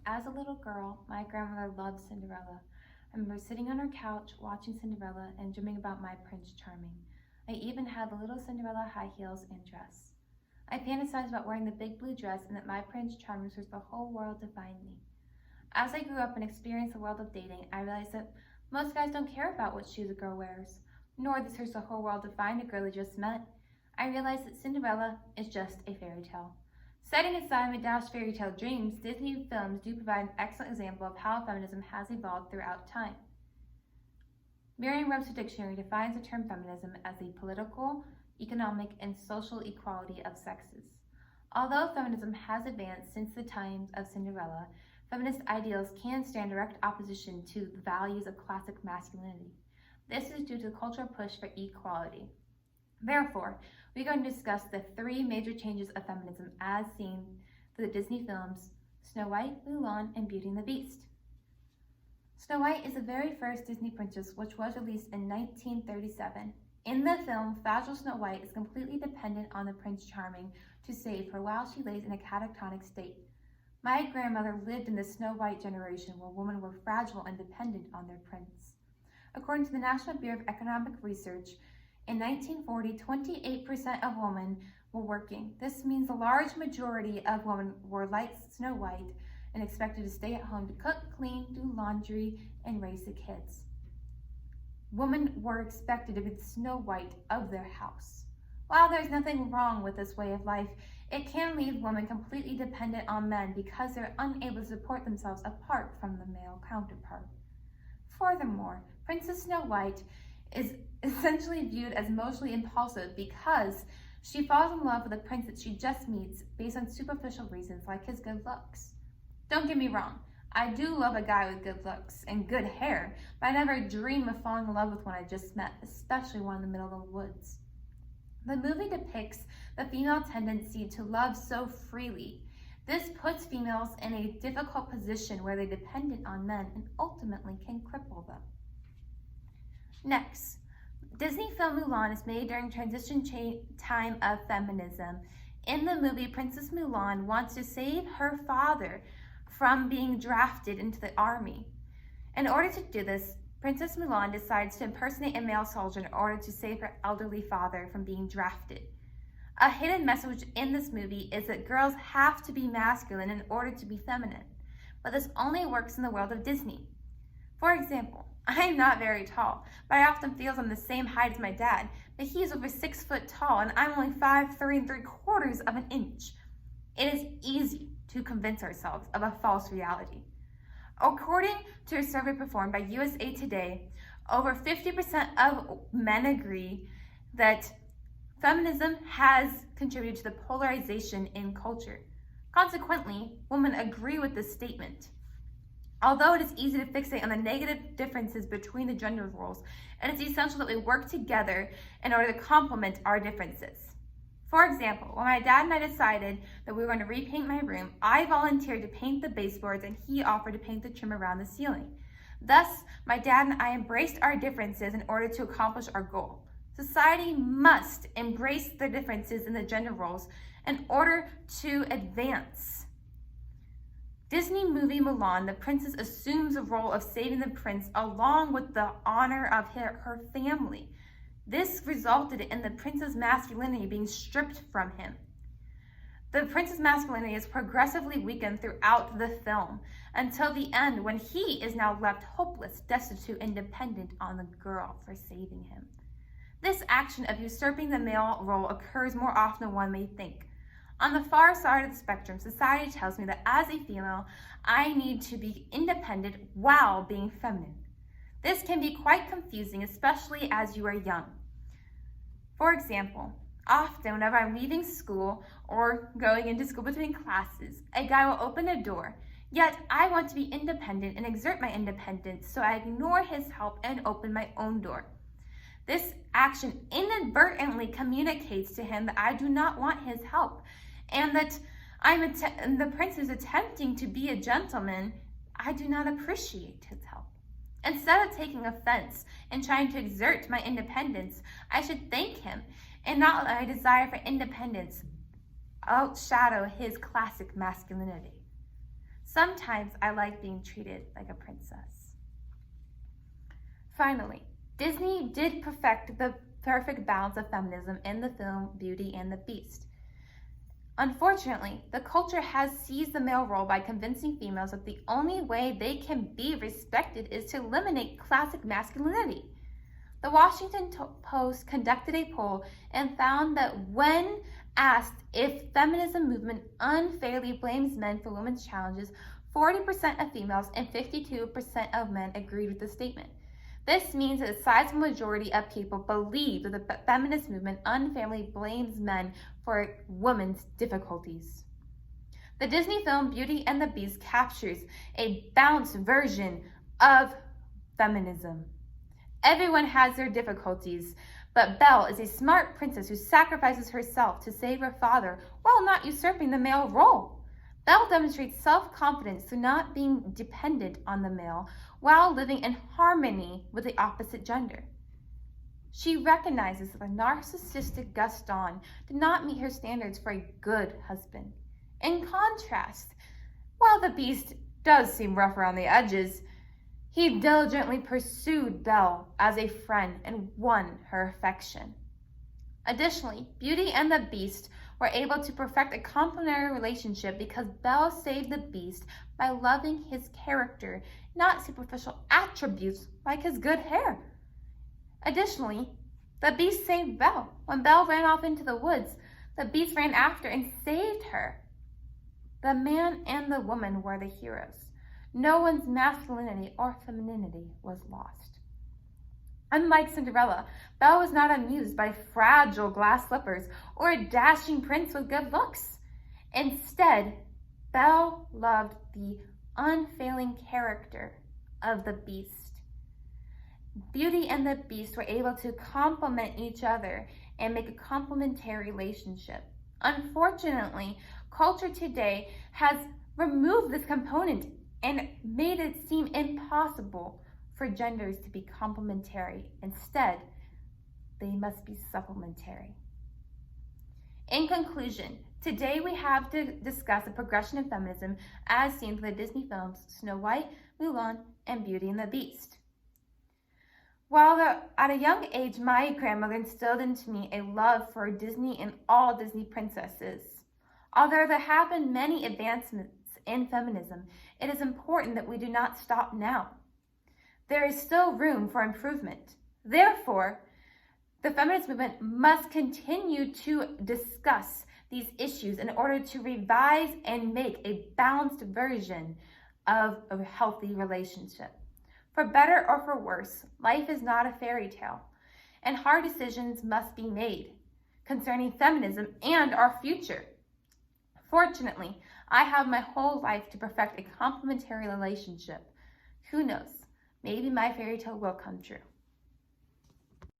As a little girl, my grandmother loved Cinderella. I remember sitting on her couch watching Cinderella and dreaming about my Prince Charming. I even had the little Cinderella high heels and dress. I fantasized about wearing the big blue dress and that my Prince Charming was the whole world to find me. As I grew up and experienced the world of dating, I realized that most guys don't care about what shoes a girl wears, nor that there's the whole world to find a girl they just met. I realized that Cinderella is just a fairy tale. Setting aside my dashed fairy tale dreams, Disney films do provide an excellent example of how feminism has evolved throughout time. Merriam-Webster Dictionary defines the term feminism as the political, economic, and social equality of sexes. Although feminism has advanced since the times of Cinderella, feminist ideals can stand in direct opposition to the values of classic masculinity. This is due to the cultural push for equality. Therefore, we're going to discuss the three major changes of feminism as seen through the Disney films Snow White, Mulan, and Beauty and the Beast. Snow White is the very first Disney princess, which was released in 1937. In the film, fragile Snow White is completely dependent on the Prince Charming to save her while she lays in a catatonic state. My grandmother lived in the Snow White generation where women were fragile and dependent on their prince. According to the National Bureau of Economic Research, in 1940, 28% of women were working. This means a large majority of women were like Snow White and expected to stay at home to cook, clean, do laundry, and raise the kids. Women were expected to be the Snow White of their house. While there's nothing wrong with this way of life, it can leave women completely dependent on men because they're unable to support themselves apart from the male counterpart. Furthermore, Princess Snow White is essentially viewed as emotionally impulsive because she falls in love with a prince that she just meets based on superficial reasons like his good looks. Don't get me wrong, I do love a guy with good looks and good hair, but I never dream of falling in love with one I just met, especially one in the middle of the woods. The movie depicts the female tendency to love so freely. This puts females in a difficult position where they're dependent on men and ultimately can cripple them. Next, Disney film Mulan is made during transition time of feminism. In the movie, Princess Mulan wants to save her father from being drafted into the army. In order to do this, Princess Mulan decides to impersonate a male soldier in order to save her elderly father from being drafted. A hidden message in this movie is that girls have to be masculine in order to be feminine, but this only works in the world of Disney. For example, I'm not very tall, but I often feel I'm the same height as my dad, but he is over 6 foot tall and I'm only 5'3¾ of an inch. It is easy to convince ourselves of a false reality. According to a survey performed by USA Today, over 50% of men agree that feminism has contributed to the polarization in culture. Consequently, women agree with this statement. Although it is easy to fixate on the negative differences between the gender roles, it is essential that we work together in order to complement our differences. For example, when my dad and I decided that we were going to repaint my room, I volunteered to paint the baseboards and he offered to paint the trim around the ceiling. Thus, my dad and I embraced our differences in order to accomplish our goal. Society must embrace the differences in the gender roles in order to advance. Disney movie Mulan, the princess assumes the role of saving the prince along with the honor of her family. This resulted in the prince's masculinity being stripped from him. The prince's masculinity is progressively weakened throughout the film until the end when he is now left hopeless, destitute, and dependent on the girl for saving him. This action of usurping the male role occurs more often than one may think. On the far side of the spectrum, society tells me that as a female, I need to be independent while being feminine. This can be quite confusing, especially as you are young. For example, often whenever I'm leaving school or going into school between classes, a guy will open a door, yet I want to be independent and exert my independence, so I ignore his help and open my own door. This action inadvertently communicates to him that I do not want his help and that the prince is attempting to be a gentleman. I do not appreciate his help. Instead of taking offense and trying to exert my independence, I should thank him and not let my desire for independence outshadow his classic masculinity. Sometimes I like being treated like a princess. Finally, Disney did perfect the perfect balance of feminism in the film Beauty and the Beast. Unfortunately, the culture has seized the male role by convincing females that the only way they can be respected is to eliminate classic masculinity. The Washington Post conducted a poll and found that when asked if feminism movement unfairly blames men for women's challenges, 40% of females and 52% of men agreed with the statement. This means that a sizable majority of people believe that the feminist movement unfairly blames men for women's difficulties. The Disney film Beauty and the Beast captures a balanced version of feminism. Everyone has their difficulties, but Belle is a smart princess who sacrifices herself to save her father while not usurping the male role. Belle demonstrates self-confidence through not being dependent on the male while living in harmony with the opposite gender. She recognizes that the narcissistic Gaston did not meet her standards for a good husband. In contrast, while the Beast does seem rough around the edges, he diligently pursued Belle as a friend and won her affection. Additionally, Beauty and the Beast were able to perfect a complementary relationship because Belle saved the Beast by loving his character, not superficial attributes like his good hair. Additionally, the Beast saved Belle. When Belle ran off into the woods, the Beast ran after and saved her. The man and the woman were the heroes. No one's masculinity or femininity was lost. Unlike Cinderella, Belle was not amused by fragile glass slippers or a dashing prince with good looks. Instead, Belle loved the unfailing character of the Beast. Beauty and the Beast were able to complement each other and make a complementary relationship. Unfortunately, culture today has removed this component and made it seem impossible for genders to be complementary. Instead, they must be supplementary. In conclusion, today we have to discuss the progression of feminism as seen through the Disney films Snow White, Mulan, and Beauty and the Beast. While at a young age, my grandmother instilled into me a love for Disney and all Disney princesses. Although there have been many advancements in feminism, it is important that we do not stop now. There is still room for improvement. Therefore, the feminist movement must continue to discuss these issues in order to revise and make a balanced version of a healthy relationship. For better or for worse, life is not a fairy tale, and hard decisions must be made concerning feminism and our future. Fortunately, I have my whole life to perfect a complementary relationship. Who knows? Maybe my fairy tale will come true.